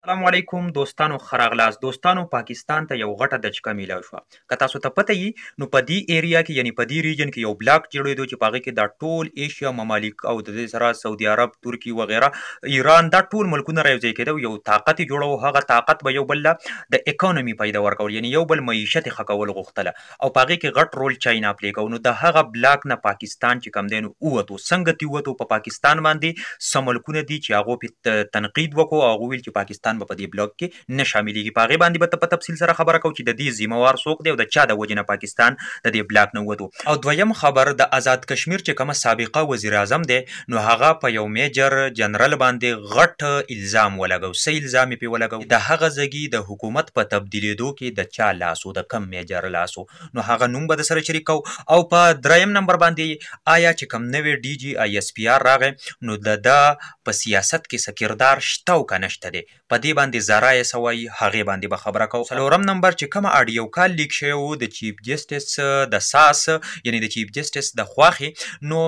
السلام علیکم دوستانو خراغلاس دوستانو پاکستان ته یو غټه دچکه میلاو شوه که تاسو ته پته وي نو په دې ایریا کې یعنی په دې ریجن کې یو بلاک جوړېدو چې په هغې کې دا ټول ایشیا ممالک او د دې سره سعودي عرب ترکي وغیره ایران دا ټول ملکونه را یوځای کېده یو طاقت یې جوړو هغه طاقت به یو بل د اکانومي پیدا ورکول یعنی یو بل معیشت یې ښه کول غوښتله او په هغې کې غټ رول چاینا پلی کوو نو د هغه بلاک نه پاکستان چې کوم دی نو ووتو څنګه ترې ووتو په پاکستان باندې څه ملکونه دي چې هغو پرې تنقید وکړو او هغه ویل چې پاکستان به په دې بلاک کې نه شاملېږي په هغې باندې به په تفصیل سره خبره کوو چې د دې ذمهوار څوک دی او د چا د وجې نه پاکستان د دې بلاک نه ووتو او دویم خبر د آزاد کشمیر چې کومه سابقه وزیر اعظم دی نو هغه په یو میجر جنرال باندې غټ الزام ولګو څه الزام یې پرې ولګو د هغه ځګي د حکومت په تبدیلېدو کې د چا لاس و د کم میجر لاس و نو هغه نوم به درسره شریک کوو او په دریم نمبر باندې آیا چې کوم نوی ډي جي آی اس پی آر راغی نو د ده په سیاست کې څه کردار شته او که نشته دی په دې باندې زرا یې څه وایي هغې باندې به خبره کوو څلورم نمبر چې کومه اډیو کال لیک شوی و د چیف جسټس د ساس یعنی د چیف جسټس د خواښې نو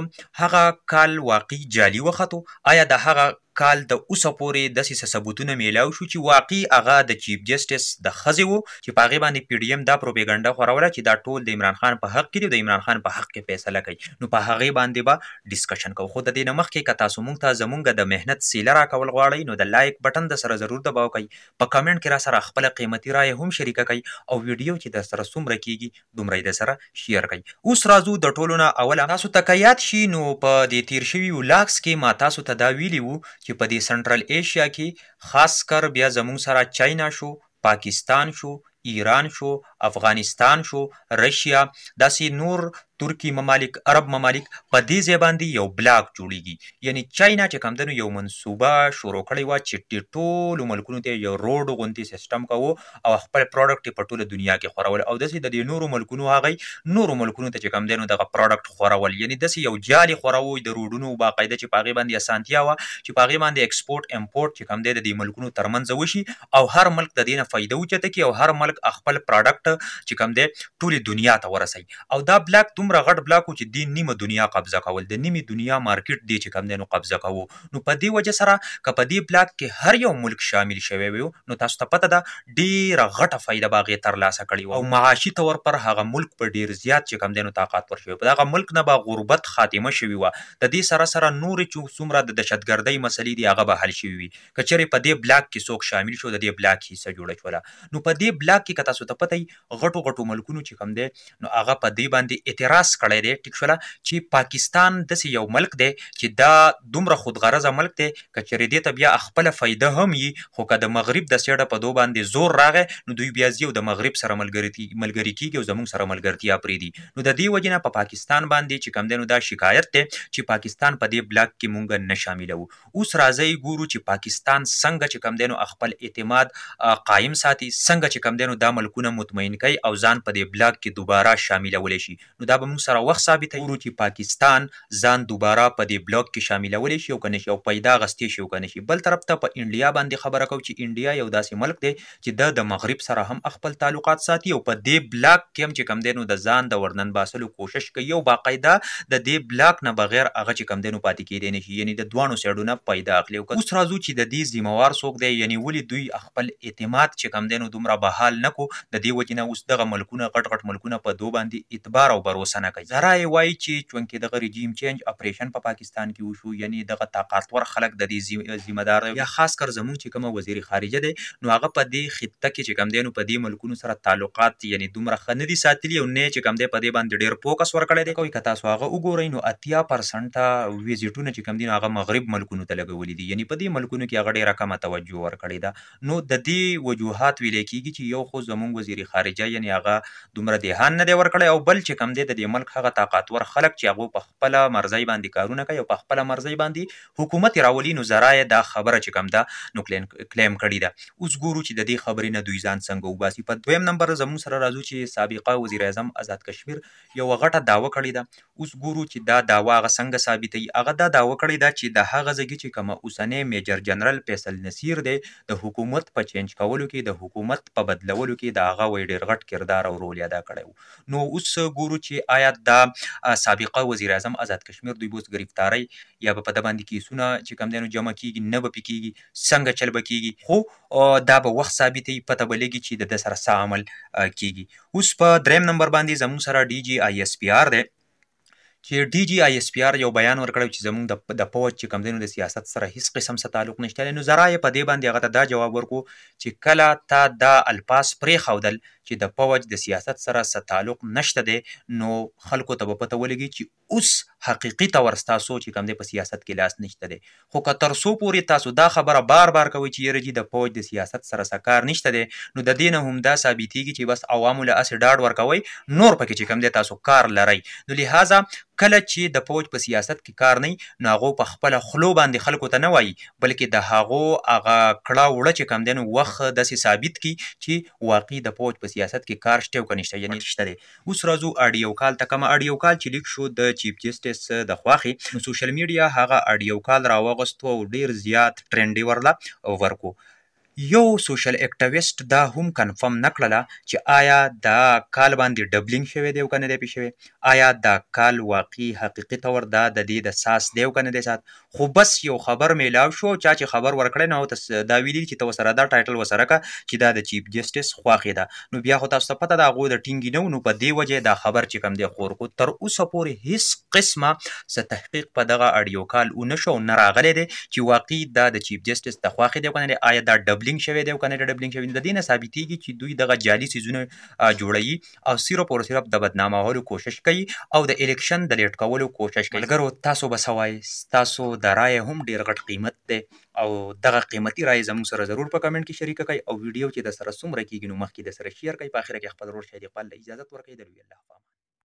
هغه کال واقعي جعلي وختو آیا د هغه کال د اوسه پورې داسې څه ثبوتونه میلاو شو چې واقعي هغه د چیف جسټس د ښځې و چې په هغې باندې پی ډي ایم دا پروپیګنډه خوروله چې دا ټول د عمران خان په حق کې دي او د عمران خان په حق کې فیصله کوي نو په هغې باندې به ډسکشن کوو خو د دې نه مخکې که تاسو مونږ ته زمونږ د محنت سیله راکول غواړئ نو د لایک بټن د سره ضرور دباو کوئ په کمنټ کې را سره خپله قیمتي رایه هم شریکه کوئ او ویډیو چې در سره څومره کیږي دومره یې در سره شیر کوئ اوس راځو د ټولو نه اوله تاسو ته که یاد شي نو په دې تیر شوي ولاګس کې ما تاسو ته دا ویلي وو چې په دې سنټرل ایشیا کې خاص کر بیا زموږ سره چاینا شو پاکستان شو ایران شو افغانستان شو رشیا داسې نور ترکی ممالک عرب ممالک په دې ځای باندې یو بلاک جوړیږي یعنی چاینا چې کوم دی نو یو منصوبه شروع کړې وه چې ټولو ملکونو ته یو روډ غوندې سیسټم کوو او خپل پروډکټ یې په ټوله دنیا کې خورول او داسې د دې نورو ملکونو هغې نورو ملکونو ته چې کوم دی نو دغه پروډکټ خورول یعنی داسې یو جال یې خوروو د روډونو باقاعده چې په هغې باندې اسانتیا وه چې په هغې باندې ایکسپورټ امپورټ چې کوم دی د دې ملکونو ترمنځ وشي او هر ملک د دې نه فایده اوچته کړي او هر ملک خپل پروډکټ چې کوم دی ټولې دنیا ته ورسوي او دا بلاک دومره غټ بلاک و چې دې نیمه دنیا قبضه کول د نیمې دنیا مارکیټ دی چې کوم دی نو قبضه کوو نو په دې وجه سره که په دې بلاک کې هر یو ملک شامل شوی وي نو تاسو ته پته ده ډېره غټه فایده به هغې ترلاسه کړې وه او معاشي طور پر هغه ملک په ډېر زیات چې کوم دی نو طاقت ورشوی په دغه ملک نه به غربت خاتمه شوې وه د دې سره سره نورې چې څومره د دهشتګردۍ مسلې دي هغه به حل شوي وي که چېرې په دې بلاک کې څوک شامل شو د دې بلاک حصه جوړه شوله نو په دې بلاک کې که تاسو ته پته وي غټو غټو ملکونو چې کوم دی نو هغه په دې باندې اعتراض کړی دی ټیک شوله چې پاکستان داسې یو ملک دی چې دا دومره خودغرضه ملک دی که چېرې دې ته بیا خپله فایده هم وي خو که د مغرب د سیډه په دو باندې زور راغی نو دوی بیا ځي او د مغرب سره ملګري کېږي او زموږ سره ملګرتیا پرېږدي نو د دې وجې نه په پاکستان باندې چې کوم دی نو دا شکایت دی چې پاکستان په دې بلاک کې مونږ نه شاملوو اوس راځئ ګورو چې پاکستان څنګه چې کوم دی نو خپل اعتماد قایم ساتي څنګه چې کوم دی نو دا ملکونه مطمئن کوي او ځان په دې بلاک کې دوباره شاملولی شي نو دا به موږ سره وخت ثابتوي ګورو چې پاکستان ځان دوباره په دې بلاک کې شاملولی شي او که نه شي او پیدا اخیستی شي او که نه شي بل طرف ته په انډیا باندې خبره کوو چې انډیا یو داسې ملک دی چې د مغرب سره هم خپل تعلقات ساتي او په دې بلاک کې هم چې کوم دی نو د ځان د ورنن باسلو کوشش کوي او باقاعده د دې بلاک نه بغیر هغه چې کوم دی نو پاتې کېدی نه شي یعنی د دواړو سایډو نه پیدا اخلي اوس راځو چې د دې ذمهوار څوک دی یعنی ولې دوی خپل اعتماد چې کوم دی نو دومره بحال نه کړو د دې وجې نه اوس دغه ملکونه غټ غټ ملکونه په دو باندې اعتبار او باروسه نه کوي زرا یې وایي چې چونکې دغه رژیم چینج اپریشن په پاکستان کې وشو یعنی دغه طاقتور خلک د دې ذمه دار یا خاص کر زموږ چې کومه وزیر خارجه دی نو هغه په دې خطه کې چې کوم دی نو په دې ملکونو سره تعلقات یعنی دومره ښه نه دي ساتلي او نه چې کوم دی په دې باندې ډېر فوکس ورکړی دی کوي که تاسو هغه وګورئ نو 80% ویزیټونه چې کوم دي نو هغه مغرب ملکونو ته لګولي دي یعنی په دې ملکونو کې هغه ډېره کمه توجه ورکړې ده نو د دې وجوهات ویلی کېږي چې یو خو زموږ وزیر خارجه یعنی هغه دومره دهان نه دی ورکړی او بل چې کوم دی د دې ملک هغه طاقتور خلک چې هغو په خپله مرضۍ باندې کارونه کوي او په خپله مرضۍ باندې حکومت یې راولي نو زرا یې دا خبره چې کوم ده نو کلیم کړې ده اوس ګورو چې د دې خبرې نه دوی ځان څنګه وباسي په دویم نمبر زموږ سره راځو چې سابقه وزیر اعظم آزاد کشمیر یوه غټه دعوه کړې ده اوس ګورو چې دا دعوه هغه څنګه ثابتوي هغه دا دعوه کړې ده چې د هغه ځګي چې کومه اوسنی میجر جنرال فیصل نصیر دی د حکومت په چینج کولو کې د حکومت په بدلولو کې د هغه ډېر غټ کردار او رول ادا کړی و نو اوس ګورو چې آیا دا سابقه وزیر اعظم آزاد کشمیر دوی بوس گرفتاری یا به په د باندې کیسونه چې کم دینو جمع کیږي نه به پې کیږي څنګه چل به کیږي خو دا به وخت ثابتوي پته به لګي چې د ده سره څه عمل کیږي. اوس په دریم نمبر باندې زموږ سره ډي جي آی اس پی آر دی چې ډي جي آی اس پی آر یو بیان ورکړی چې زموږ د پوځ چې کوم دی نو د سیاست سره هیڅ قسم څه تعلق نشته دی. نو زه رایې په دې باندې هغه ته دا جواب ورکړو چې کله تا دا الفاظ پرېښودل چې د پوځ د سیاست سره څه تعلق نشته دی نو خلکو ته به پته ولګي چې اوس حقیقي طور ستاسو چې کوم دی په سیاست کې لاس نشته دی. خو که تر څو پورې تاسو دا خبره بار بار کوئ چې یاره جي د پوځ د سیاست سره څه کار نشته دی نو د دې نه هم دا ثابتېږي چې بس عوامو له هسې ډاډ ورکوئ نور پکې چې کوم دی تاسو کار لرئ. نو لهذا کله چې د پوج په سیاست کې کار نه نو هغو په خپله خلو باندې خلکو ته نه وایي بلکې د هغو هغه کړه وړه چې کوم دی نو وخت داسې ثابت کړي چې واقعي د پوج په سیاست کې کار شته او که نشته یعنې شته دی. اوس راځو اډیو کال ته. کومه اډیو کال چې لیک شو د چیف جسټس د خواښې نو سوشل میډیا هغه اډیو کال راوغوستو او ډېر زیات ټرینډ یې ورله ورکو. یو سوشل اکټیویسټ دا هم کنفرم نه کړله چې آیا دا کال باندې ډبلینګ شوی دی او که نه دی پې شوی آیا دا کال واقعي حقیقي طور دا د دې د ساس دی او که نه دی سات. خو بس یو خبر میلاو شو چا چې خبر ورکړی نو هغه دا ویلي چې ته ورسره دا ټایټل ورسره کړه چې دا د چیف جسټس خواښې ده نو بیا خو تاسو ته پته ده هغوی د ټینګي نه نو په دې وجه دا خبر چې کوم دی خور کړو. تر اوسه پورې هیڅ قسمه څه تحقیق په دغه اډیو کال ونه شو نه راغلی دی چې واقعي دا د چیف جسټس د خواښې دی او که نه دی آیا دا ډبلینګ شوی دی او که نه دی ډبلینګ شوی. د دې نه ثابتېږي چې دوی دغه جعلي څیزونه جوړوي او صرف او صرف د بدنامولو کوشش کوي او د الیکشن د لیټ کولو کوشش کوي. ملګرو تاسو به څه وایئ؟ ستاسو د رایې هم ډېر غټ قیمت دی او دغه قیمتي رایې زموږ سره ضرور په کمنټ کې شریکه کړئ او ویډیو چې در سره څومره کېږي نو مخکې در سره شیر کړئ. په اخره کې خپل ورور شهید اقبال له اجازت ورکوي. د لوی الله په امان.